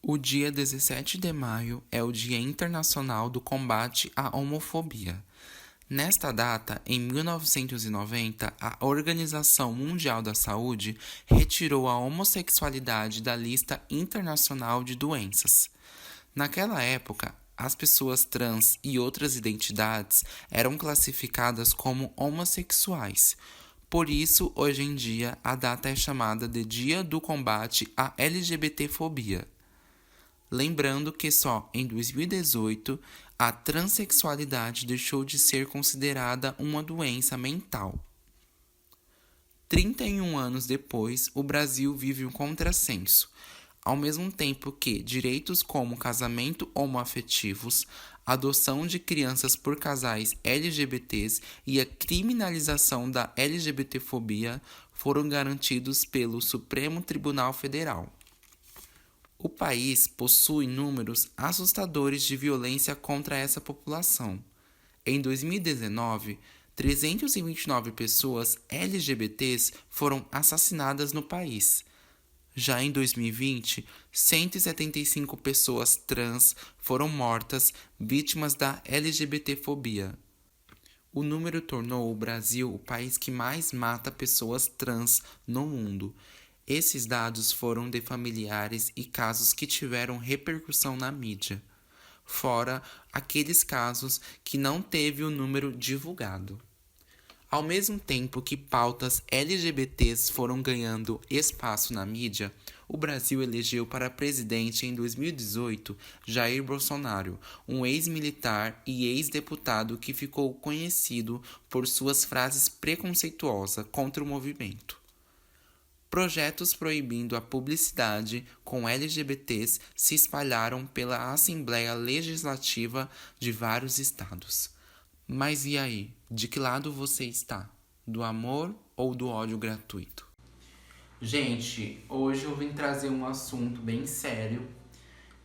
O dia 17 de maio é o Dia Internacional do Combate à Homofobia. Nesta data, em 1990, a Organização Mundial da Saúde retirou a homossexualidade da lista internacional de doenças. Naquela época, as pessoas trans e outras identidades eram classificadas como homossexuais. Por isso, hoje em dia, a data é chamada de Dia do Combate à LGBTfobia. Lembrando que só em 2018 a transexualidade deixou de ser considerada uma doença mental. 31 anos depois, o Brasil vive um contrassenso. Ao mesmo tempo que direitos como casamento homoafetivos, adoção de crianças por casais LGBTs e a criminalização da LGBTfobia foram garantidos pelo Supremo Tribunal Federal. O país possui números assustadores de violência contra essa população. Em 2019, 329 pessoas LGBTs foram assassinadas no país. Já em 2020, 175 pessoas trans foram mortas vítimas da LGBTfobia. O número tornou o Brasil o país que mais mata pessoas trans no mundo. Esses dados foram de familiares e casos que tiveram repercussão na mídia, fora aqueles casos que não teve o número divulgado. Ao mesmo tempo que pautas LGBTs foram ganhando espaço na mídia, o Brasil elegeu para presidente em 2018 Jair Bolsonaro, um ex-militar e ex-deputado que ficou conhecido por suas frases preconceituosas contra o movimento. Projetos proibindo a publicidade com LGBTs se espalharam pela Assembleia Legislativa de vários estados. Mas e aí? De que lado você está? Do amor ou do ódio gratuito? Gente, hoje eu vim trazer um assunto bem sério.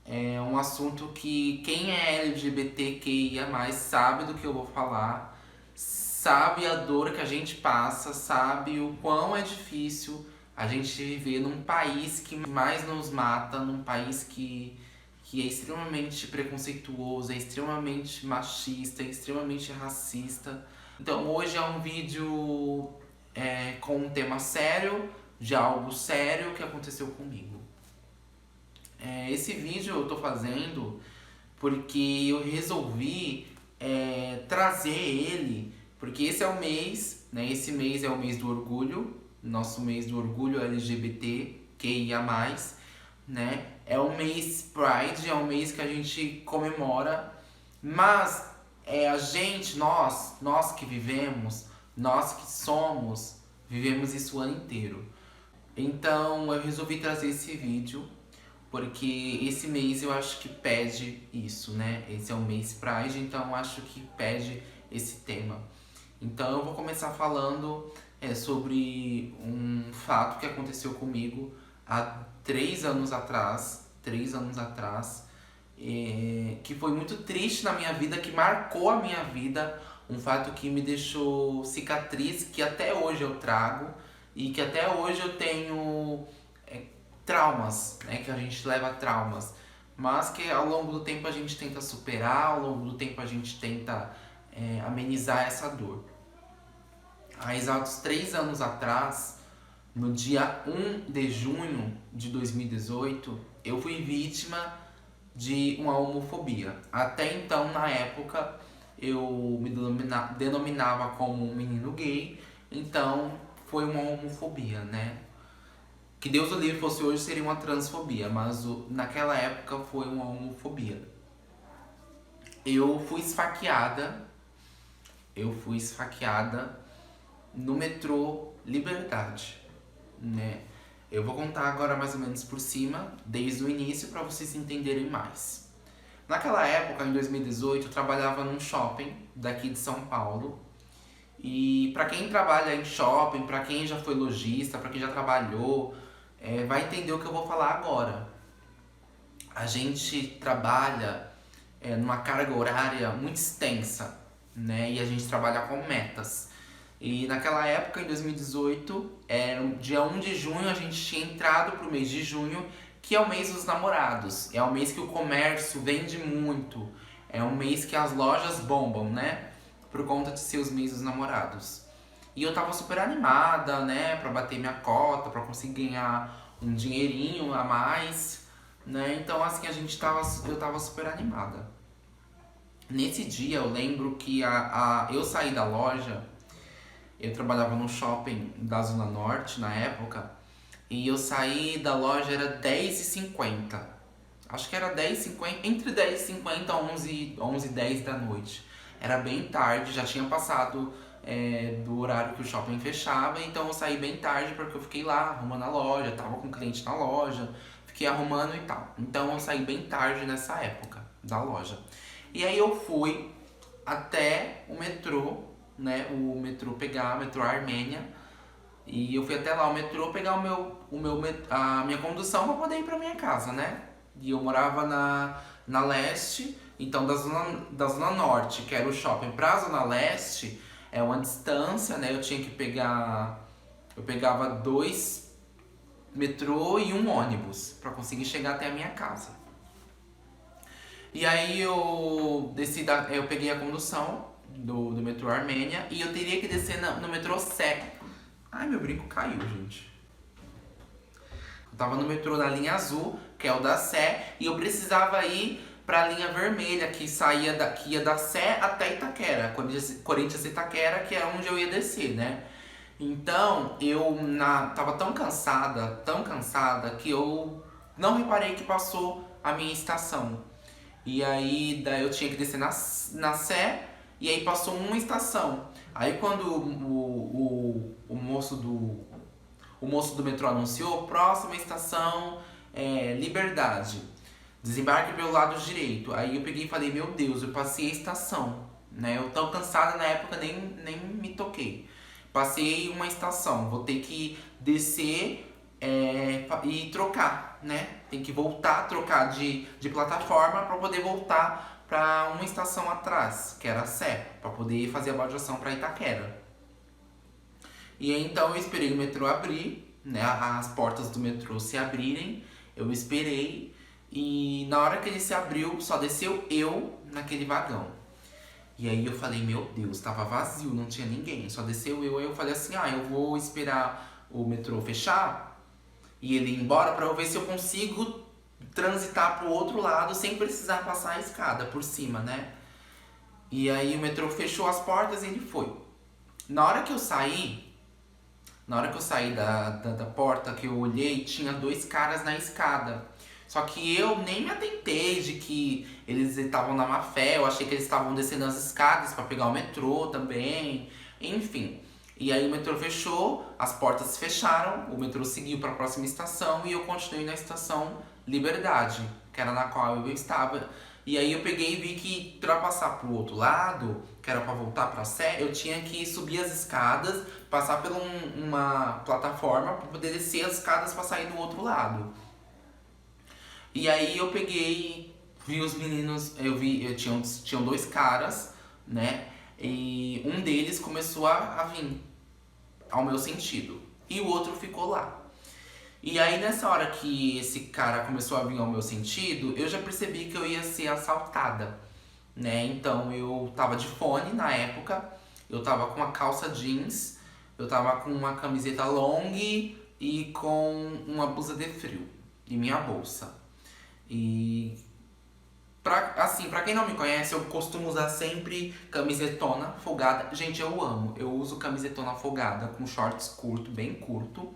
É um assunto que quem é LGBTQIA+, sabe do que eu vou falar, sabe a dor que a gente passa, sabe o quão é difícil a gente viver num país que mais nos mata, num país que é extremamente preconceituoso, é extremamente machista, é extremamente racista. Então hoje é um vídeo com um tema sério, de algo sério que aconteceu comigo. Esse vídeo eu tô fazendo porque eu resolvi trazer ele, porque esse é o mês, né? Esse mês é o mês do orgulho, nosso mês do orgulho LGBTQIA+, né? É o mês Pride, é um mês que a gente comemora, mas a gente, nós que vivemos, nós que somos, vivemos isso o ano inteiro. Então eu resolvi trazer esse vídeo, porque esse mês eu acho que pede isso, né? Esse é o mês Pride, então eu acho que pede esse tema. Então eu vou começar falando sobre um fato que aconteceu comigo há 3 anos atrás, que foi muito triste na minha vida, que marcou a minha vida, um fato que me deixou cicatriz, que até hoje eu trago e que até hoje eu tenho traumas, né, que a gente leva traumas, mas que ao longo do tempo a gente tenta superar, ao longo do tempo a gente tenta amenizar essa dor. Há exatos 3 anos atrás, no dia 1 de junho de 2018, eu fui vítima de uma homofobia. Até então, na época, eu me denominava como um menino gay, então foi uma homofobia, né? Que Deus o livre, fosse hoje seria uma transfobia, mas naquela época foi uma homofobia. Eu fui esfaqueada no metrô Liberdade, né? Eu vou contar agora mais ou menos por cima, desde o início, para vocês entenderem mais. Naquela época, em 2018, eu trabalhava num shopping daqui de São Paulo. E para quem trabalha em shopping, para quem já foi lojista, para quem já trabalhou, vai entender o que eu vou falar agora. A gente trabalha numa carga horária muito extensa, né? E a gente trabalha com metas. E naquela época, em 2018, dia 1 de junho, a gente tinha entrado para o mês de junho, que é o mês dos namorados. É o mês que o comércio vende muito. É um mês que as lojas bombam, né? Por conta de ser os meses dos namorados. E eu tava super animada, né? Pra bater minha cota, pra conseguir ganhar um dinheirinho a mais, né? Então, assim, eu tava super animada. Nesse dia, eu lembro que eu saí da loja. Eu trabalhava no shopping da Zona Norte na época. E eu saí da loja, era 10h50. Acho que era 10h50, entre 10h50 e 11h10 da noite. Era bem tarde, já tinha passado do horário que o shopping fechava. Então eu saí bem tarde porque eu fiquei lá arrumando a loja, tava com cliente na loja. Fiquei arrumando e tal. Então eu saí bem tarde nessa época da loja. E aí eu fui até o metrô, né? O metrô Armênia. E eu fui até lá o metrô pegar a minha condução pra poder ir pra minha casa, né? E eu morava na leste, então da zona norte, que era o shopping, pra zona leste, é uma distância, né? Eu pegava 2 metrô e um ônibus pra conseguir chegar até a minha casa. E aí eu peguei a condução do metrô Armênia e eu teria que descer no metrô Sé. Ai, meu brinco caiu, gente. Eu tava no metrô da linha azul, que é o da Sé, e eu precisava ir pra linha vermelha, que ia da Sé até Itaquera, Corinthians Itaquera, que é onde eu ia descer, né? Então, tava tão cansada, que eu não reparei que passou a minha estação. E aí, daí eu tinha que descer na Sé, e aí passou uma estação. Aí quando o moço do metrô anunciou, próxima estação Liberdade, desembarque pelo lado direito. Aí eu peguei e falei, meu Deus, eu passei a estação, né? Eu tão cansada na época, nem me toquei. Passei uma estação, vou ter que descer e trocar, né? Tem que voltar, trocar de plataforma para poder voltar para uma estação atrás, que era a Sé, para poder fazer a baldeação para Itaquera. E aí, então eu esperei o metrô abrir, né? As portas do metrô se abrirem, eu esperei e na hora que ele se abriu, só desceu eu naquele vagão. E aí eu falei, meu Deus, tava vazio, não tinha ninguém, só desceu eu. Aí eu falei assim, eu vou esperar o metrô fechar e ele ir embora pra eu ver se eu consigo transitar pro outro lado sem precisar passar a escada por cima, né? E aí o metrô fechou as portas e ele foi. Na hora que eu saí da porta, que eu olhei, tinha 2 caras na escada. Só que eu nem me atentei de que eles estavam na má fé, eu achei que eles estavam descendo as escadas pra pegar o metrô também, enfim. E aí o metrô fechou, as portas se fecharam, o metrô seguiu para a próxima estação e eu continuei na estação Liberdade, que era na qual eu estava. E aí eu peguei e vi que para passar pro outro lado, que era para voltar pra Sé, eu tinha que subir as escadas, passar por uma plataforma para poder descer as escadas para sair do outro lado. E aí eu peguei, vi os meninos, tinham 2 caras, né? E um deles começou a vir ao meu sentido. E o outro ficou lá. E aí nessa hora que esse cara começou a vir ao meu sentido, eu já percebi que eu ia ser assaltada, né? Então eu tava de fone na época, eu tava com uma calça jeans, eu tava com uma camiseta long e com uma blusa de frio e minha bolsa. E pra quem não me conhece, eu costumo usar sempre camisetona folgada. Gente, eu amo. Eu uso camisetona folgada com shorts curto, bem curto.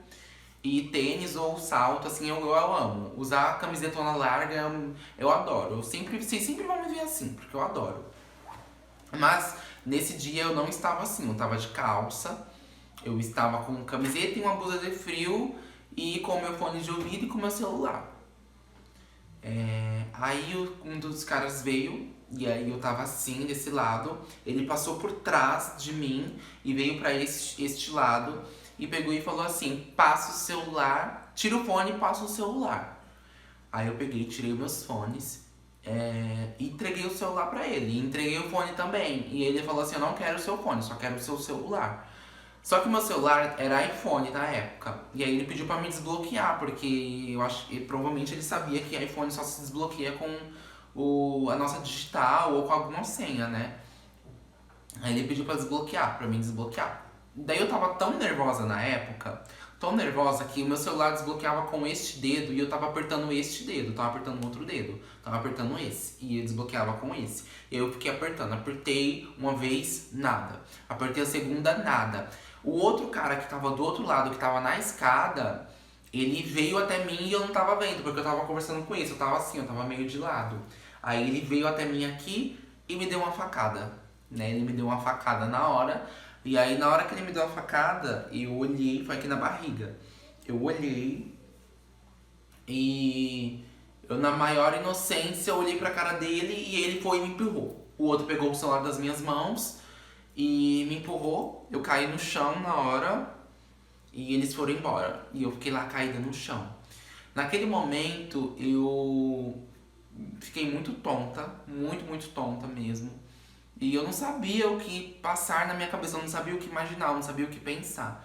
E tênis ou salto, assim, eu amo. Usar camisetona larga, eu adoro. Vocês sempre vão me ver assim, porque eu adoro. Mas nesse dia eu não estava assim, eu tava de calça. Eu estava com camiseta e uma blusa de frio. E com meu fone de ouvido e com meu celular. Aí um dos caras veio, e aí eu tava assim, desse lado. Ele passou por trás de mim e veio pra este lado. E pegou e falou assim, passa o celular, tira o fone e passa o celular. Aí eu peguei, tirei meus fones e entreguei o celular pra ele. E entreguei o fone também. E ele falou assim, eu não quero o seu fone, só quero o seu celular. Só que o meu celular era iPhone na época. E aí ele pediu pra me desbloquear, porque eu acho que provavelmente ele sabia que iPhone só se desbloqueia com a nossa digital ou com alguma senha, né? Aí ele pediu pra desbloquear, pra mim desbloquear. Daí eu tava tão nervosa na época, tão nervosa que o meu celular desbloqueava com este dedo e eu tava apertando este dedo, tava apertando outro dedo, tava apertando esse e ele desbloqueava com esse. Eu fiquei apertando, apertei uma vez, nada. Apertei a segunda, nada. O outro cara que tava do outro lado, que tava na escada, ele veio até mim e eu não tava vendo, porque eu tava conversando com ele, eu tava assim, eu tava meio de lado. Aí ele veio até mim aqui e me deu uma facada, né? Ele me deu uma facada na hora. E aí na hora que ele me deu a facada, eu olhei, foi aqui na barriga. Eu olhei e eu na maior inocência olhei pra cara dele e ele foi e me empurrou. O outro pegou o celular das minhas mãos e me empurrou. Eu caí no chão na hora e eles foram embora. E eu fiquei lá caída no chão. Naquele momento eu fiquei muito tonta, muito, muito tonta mesmo. E eu não sabia o que passar na minha cabeça, eu não sabia o que imaginar, eu não sabia o que pensar.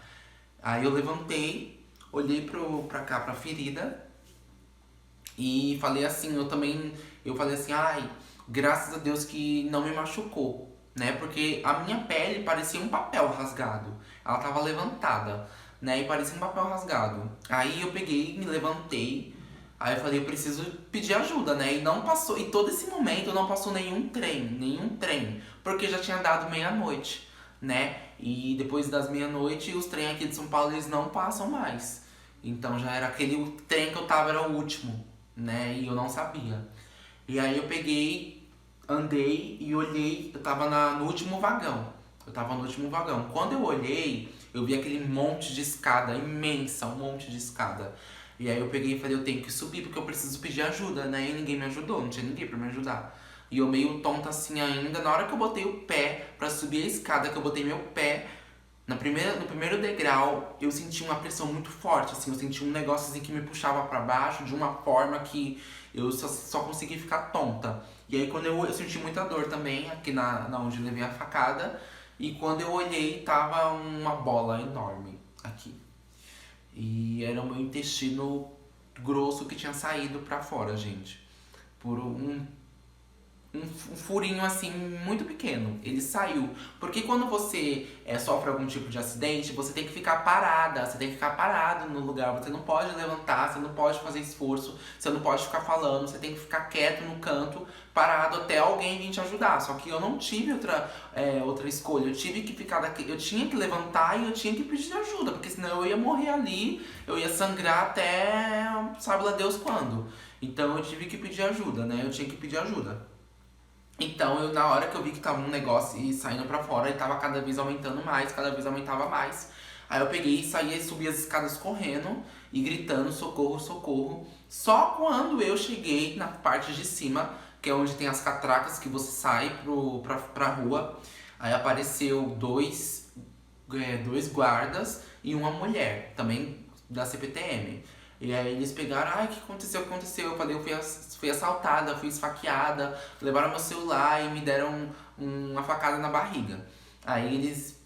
Aí eu levantei, olhei pra cá, pra ferida, e falei assim, eu falei assim, ai, graças a Deus que não me machucou, né? Porque a minha pele parecia um papel rasgado. Ela tava levantada, né? E parecia um papel rasgado. Aí eu peguei, me levantei, aí eu falei, eu preciso pedir ajuda, né? E não passou, e todo esse momento não passou nenhum trem, porque já tinha dado meia-noite, né? E depois das meia-noite, os trens aqui de São Paulo, eles não passam mais. Então já era aquele trem que eu tava, era o último, né? E eu não sabia. E aí eu peguei, andei e olhei, eu tava no último vagão. Eu tava no último vagão. Quando eu olhei, eu vi aquele monte de escada, imensa, um monte de escada. E aí eu peguei e falei, eu tenho que subir porque eu preciso pedir ajuda, né? E ninguém me ajudou, não tinha ninguém pra me ajudar. E eu meio tonta assim ainda, na hora que eu botei o pé pra subir a escada, que eu botei meu pé, no primeiro degrau, eu senti uma pressão muito forte, assim, eu senti um negócio assim que me puxava pra baixo de uma forma que eu só consegui ficar tonta. E aí quando eu senti muita dor também, aqui na onde eu levei a facada, e quando eu olhei, tava uma bola enorme aqui. E era o meu intestino grosso que tinha saído pra fora, gente. Por um furinho assim muito pequeno. Ele saiu. Porque quando você sofre algum tipo de acidente, você tem que ficar parada, você tem que ficar parado no lugar. Você não pode levantar, você não pode fazer esforço, você não pode ficar falando, você tem que ficar quieto no canto, parado até alguém vir te ajudar. Só que eu não tive outra escolha. Eu tive que ficar daqui, eu tinha que levantar e eu tinha que pedir ajuda, porque senão eu ia morrer ali, eu ia sangrar até sabe lá Deus quando. Então eu tive que pedir ajuda, né? Eu tinha que pedir ajuda. Então, na hora que eu vi que tava um negócio e saindo pra fora, e tava cada vez aumentando mais, cada vez aumentava mais. Aí eu peguei e saí e subi as escadas correndo e gritando socorro, socorro. Só quando eu cheguei na parte de cima, que é onde tem as catracas que você sai pra rua, aí apareceu dois guardas e uma mulher, também da CPTM. E aí eles pegaram, ai, o que aconteceu, o que aconteceu? Eu falei, fui assaltada, fui esfaqueada, levaram meu celular e me deram uma facada na barriga. Aí eles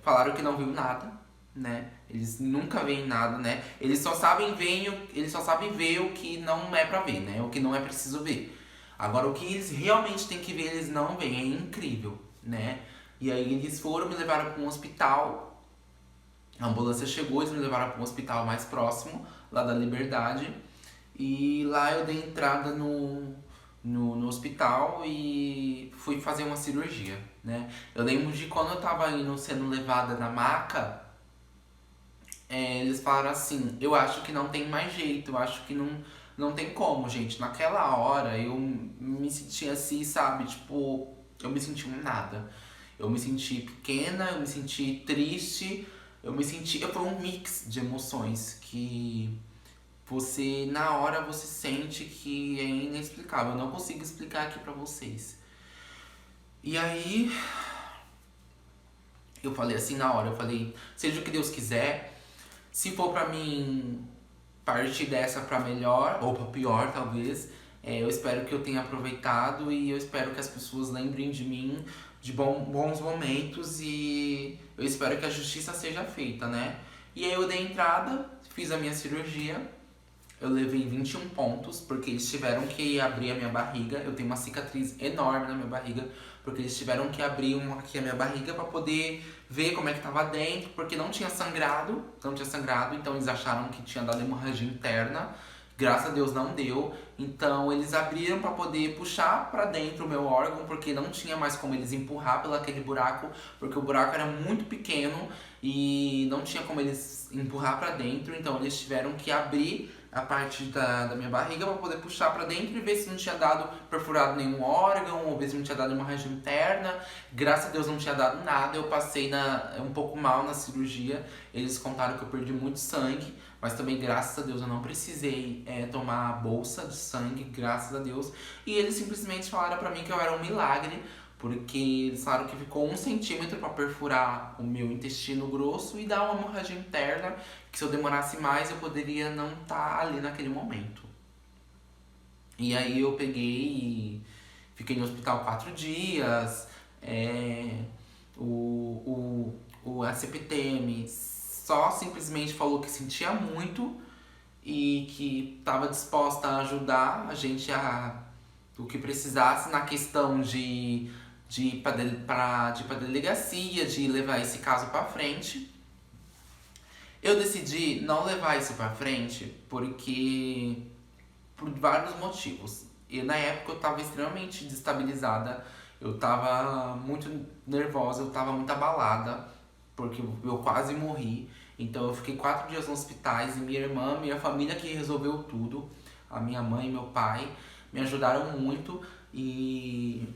falaram que não viu nada, né? Eles nunca veem nada, né? Eles só sabem ver o que não é pra ver, né? O que não é preciso ver. Agora, o que eles realmente têm que ver, eles não veem. É incrível, né? E aí eles foram, me levaram para um hospital. A ambulância chegou, eles me levaram para um hospital mais próximo, lá da Liberdade. E lá eu dei entrada no hospital e fui fazer uma cirurgia, né? Eu lembro de quando eu tava indo sendo levada na maca, eles falaram assim, eu acho que não tem mais jeito, eu acho que não tem como, gente. Naquela hora eu me senti assim, sabe? Tipo, eu me senti um nada. Eu me senti pequena, eu me senti triste, foi um mix de emoções que você, na hora, você sente que é inexplicável. Eu não consigo explicar aqui pra vocês. E aí, eu falei assim na hora, eu falei, seja o que Deus quiser, se for pra mim partir dessa pra melhor, ou pra pior talvez, Eu espero que eu tenha aproveitado e eu espero que as pessoas lembrem de mim de bons momentos e eu espero que a justiça seja feita, né? E aí eu dei entrada, fiz a minha cirurgia, eu levei 21 pontos, porque eles tiveram que abrir a minha barriga. Eu tenho uma cicatriz enorme na minha barriga, porque eles tiveram que abrir aqui a minha barriga pra poder ver como é que tava dentro, porque não tinha sangrado, então eles acharam que tinha dado hemorragia interna. Graças a Deus não deu. Então eles abriram pra poder puxar pra dentro o meu órgão, porque não tinha mais como eles empurrar pelo aquele buraco, porque o buraco era muito pequeno e não tinha como eles empurrar pra dentro. Então eles tiveram que abrir a parte da minha barriga pra poder puxar pra dentro e ver se não tinha dado perfurado nenhum órgão, ou ver se não tinha dado hemorragia interna. Graças a Deus não tinha dado nada. Eu passei um pouco mal na cirurgia. Eles contaram que eu perdi muito sangue, mas também graças a Deus eu não precisei tomar a bolsa de sangue, graças a Deus. E eles simplesmente falaram pra mim que eu era um milagre, porque eles falaram que ficou 1 centímetro pra perfurar o meu intestino grosso e dar uma hemorragia interna, que se eu demorasse mais eu poderia não estar ali naquele momento. E aí eu peguei e fiquei no hospital 4 dias. O ACPTM só simplesmente falou que sentia muito e que estava disposta a ajudar a gente o que precisasse na questão de ir pra delegacia, de levar esse caso pra frente. Eu decidi não levar isso pra frente porque por vários motivos. E na época eu tava extremamente destabilizada, eu tava muito nervosa, eu tava muito abalada, porque eu quase morri. Então eu fiquei 4 dias no hospitais e minha irmã, minha família que resolveu tudo, a minha mãe e meu pai, me ajudaram muito e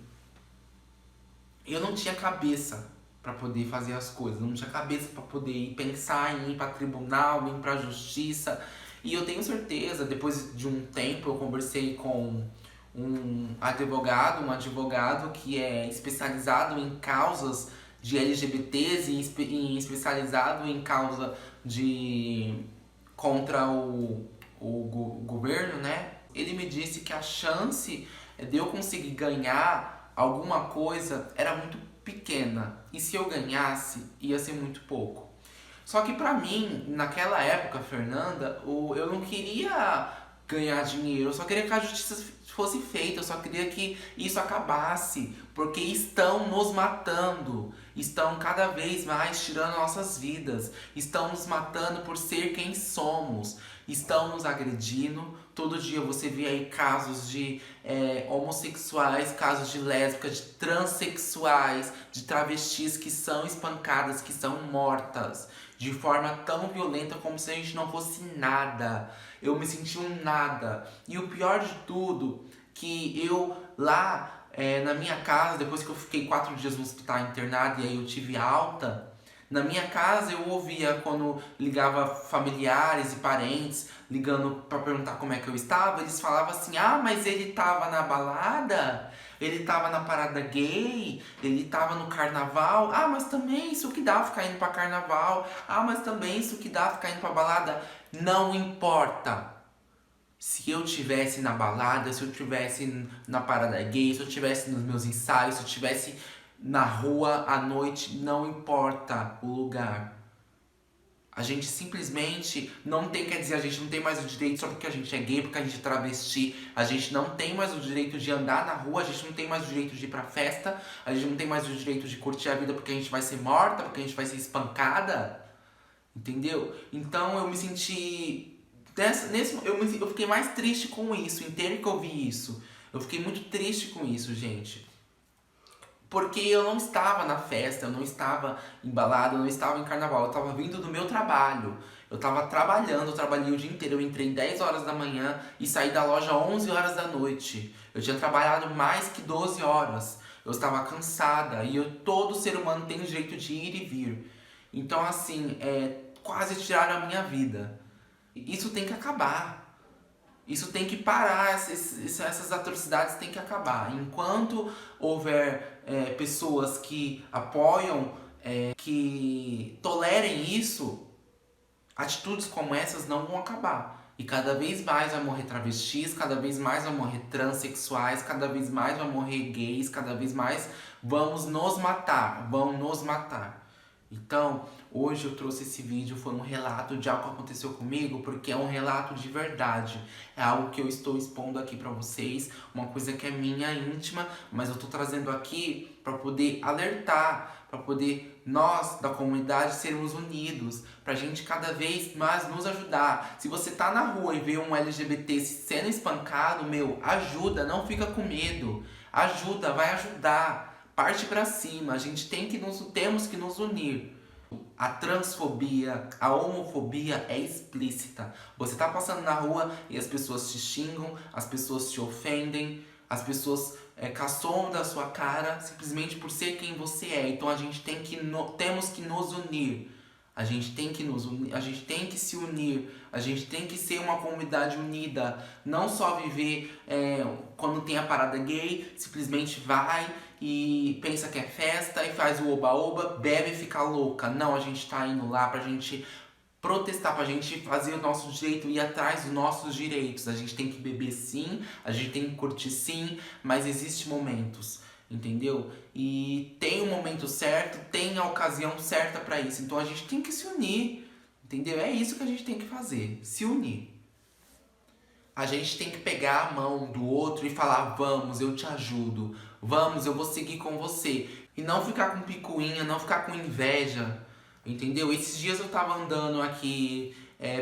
eu não tinha cabeça pra poder fazer as coisas, não tinha cabeça pra poder pensar em ir pra tribunal, ir pra justiça. E eu tenho certeza, depois de um tempo eu conversei com um advogado que é especializado em causas de LGBTs e especializado em causa de contra o governo, né? Ele me disse que a chance de eu conseguir ganhar alguma coisa era muito pequena. E se eu ganhasse, ia ser muito pouco. Só que pra mim, naquela época, Fernanda, eu não queria ganhar dinheiro, eu só queria que a justiça fosse feita, eu só queria que isso acabasse, porque estão nos matando, estão cada vez mais tirando nossas vidas, estão nos matando por ser quem somos, estão nos agredindo. Todo dia você vê aí casos de homossexuais, casos de lésbicas, de transexuais, de travestis que são espancadas, que são mortas de forma tão violenta como se a gente não fosse nada. Eu me senti um nada. E o pior de tudo, que eu lá na minha casa, depois que eu fiquei 4 dias no hospital internado e aí eu tive alta, na minha casa eu ouvia quando ligava familiares e parentes ligando pra perguntar como é que eu estava, eles falavam assim: ah, mas ele tava na balada, ele tava na parada gay, ele tava no carnaval, ah, mas também isso que dá ficar indo pra carnaval, ah, mas também isso que dá ficar indo pra balada. Não importa. Se eu tivesse na balada, se eu tivesse na parada gay, se eu tivesse nos meus ensaios, se eu tivesse na rua à noite, não importa o lugar. A gente simplesmente não tem, quer dizer, a gente não tem mais o direito só porque a gente é gay, porque a gente é travesti. A gente não tem mais o direito de andar na rua, a gente não tem mais o direito de ir pra festa, a gente não tem mais o direito de curtir a vida porque a gente vai ser morta, porque a gente vai ser espancada. Entendeu? Então eu me senti... eu fiquei mais triste com isso, em ter que ouvir isso. Eu fiquei muito triste com isso, gente. Porque eu não estava na festa, eu não estava embalado, eu não estava em carnaval, eu estava vindo do meu trabalho. Eu estava trabalhando, eu trabalhei o dia inteiro, eu entrei 10 horas da manhã e saí da loja 11 horas da noite. Eu tinha trabalhado mais que 12 horas. Eu estava cansada e todo ser humano tem o direito de ir e vir. Então assim, quase tiraram a minha vida. Isso tem que acabar. Isso tem que parar, essas atrocidades têm que acabar. Enquanto houver pessoas que apoiam, que tolerem isso, atitudes como essas não vão acabar. E cada vez mais vai morrer travestis, cada vez mais vai morrer transexuais, cada vez mais vai morrer gays, cada vez mais vamos nos matar, vão nos matar. Então, hoje eu trouxe esse vídeo, foi um relato de algo que aconteceu comigo, porque é um relato de verdade. É algo que eu estou expondo aqui pra vocês, uma coisa que é minha, íntima, mas eu tô trazendo aqui pra poder alertar, pra poder nós da comunidade sermos unidos, pra gente cada vez mais nos ajudar. Se você tá na rua e vê um LGBT sendo espancado, meu, ajuda, não fica com medo. Ajuda, vai ajudar. Parte pra cima, a gente temos que nos unir. A transfobia, a homofobia é explícita. Você tá passando na rua e as pessoas te xingam, as pessoas te ofendem, as pessoas caçoam da sua cara simplesmente por ser quem você é. Então a gente temos que nos unir. A gente tem que nos unir, a gente tem que se unir, a gente tem que ser uma comunidade unida, não só viver quando tem a parada gay, simplesmente vai e pensa que é festa e faz o oba-oba, bebe e fica louca. Não, a gente tá indo lá pra gente protestar, pra gente fazer o nosso jeito, ir atrás dos nossos direitos. A gente tem que beber sim, a gente tem que curtir sim, mas existem momentos. Entendeu? E tem o momento certo, tem a ocasião certa pra isso. Então a gente tem que se unir. Entendeu? É isso que a gente tem que fazer. Se unir. A gente tem que pegar a mão do outro e falar: vamos, eu te ajudo. Vamos, eu vou seguir com você. E não ficar com picuinha, não ficar com inveja. Entendeu? Esses dias eu tava andando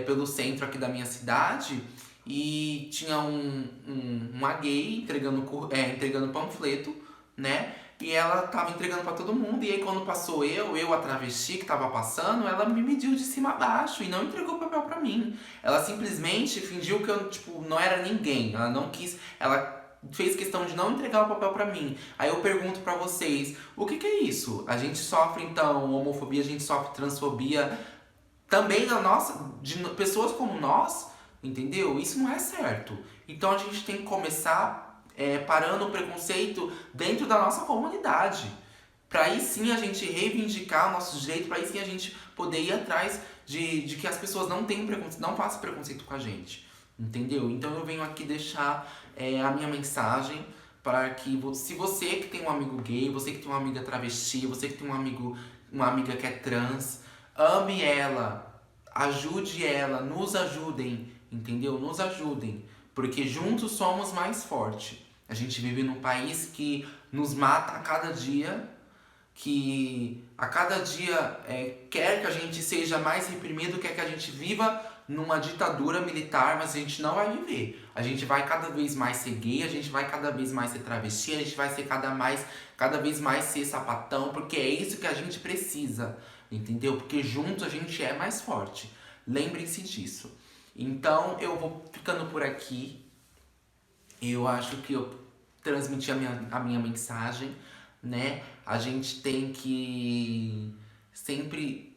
pelo centro aqui da minha cidade e tinha uma gay entregando panfleto, né? E ela tava entregando pra todo mundo. E aí quando passou a travesti que tava passando, ela me mediu de cima a baixo e não entregou o papel pra mim. Ela simplesmente fingiu que eu, não era ninguém. Ela não quis, ela fez questão de não entregar o papel pra mim. Aí eu pergunto pra vocês, o que é isso? A gente sofre então homofobia, a gente sofre transfobia também de pessoas como nós, entendeu? Isso não é certo. Então a gente tem que começar parando o preconceito dentro da nossa comunidade. Pra aí sim a gente reivindicar o nosso direito, pra aí sim a gente poder ir atrás de que as pessoas não tenham preconceito, não façam preconceito com a gente. Entendeu? Então eu venho aqui deixar a minha mensagem para que se você que tem um amigo gay, você que tem uma amiga travesti, você que tem uma amiga que é trans, ame ela, ajude ela, nos ajudem, entendeu? Nos ajudem, porque juntos somos mais fortes. A gente vive num país que nos mata a cada dia, que a cada dia quer que a gente seja mais reprimido, quer que a gente viva numa ditadura militar, mas a gente não vai viver. A gente vai cada vez mais ser gay, a gente vai cada vez mais ser travesti, a gente vai ser cada vez mais ser sapatão, porque é isso que a gente precisa, entendeu? Porque juntos a gente é mais forte. Lembrem-se disso. Então eu vou ficando por aqui. Eu acho que eu transmiti a minha mensagem, né? A gente tem que sempre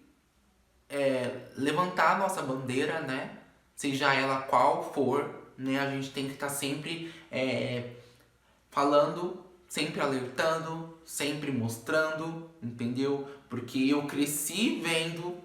levantar a nossa bandeira, né? Seja ela qual for, né? A gente tem que estar sempre falando, sempre alertando, sempre mostrando, entendeu? Porque eu cresci vendo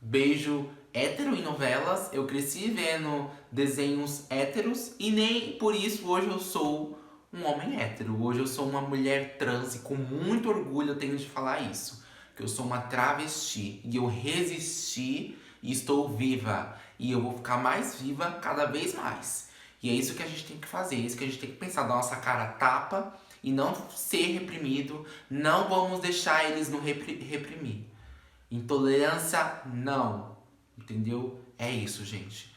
beijo hétero em novelas, eu cresci vendo desenhos héteros e nem por isso hoje eu sou um homem hétero. Hoje eu sou uma mulher trans e com muito orgulho eu tenho de falar isso. Que eu sou uma travesti e eu resisti e estou viva. E eu vou ficar mais viva cada vez mais. E é isso que a gente tem que fazer, é isso que a gente tem que pensar, dar nossa cara a tapa e não ser reprimido. Não vamos deixar eles nos reprimir. Intolerância, não. Entendeu? É isso, gente.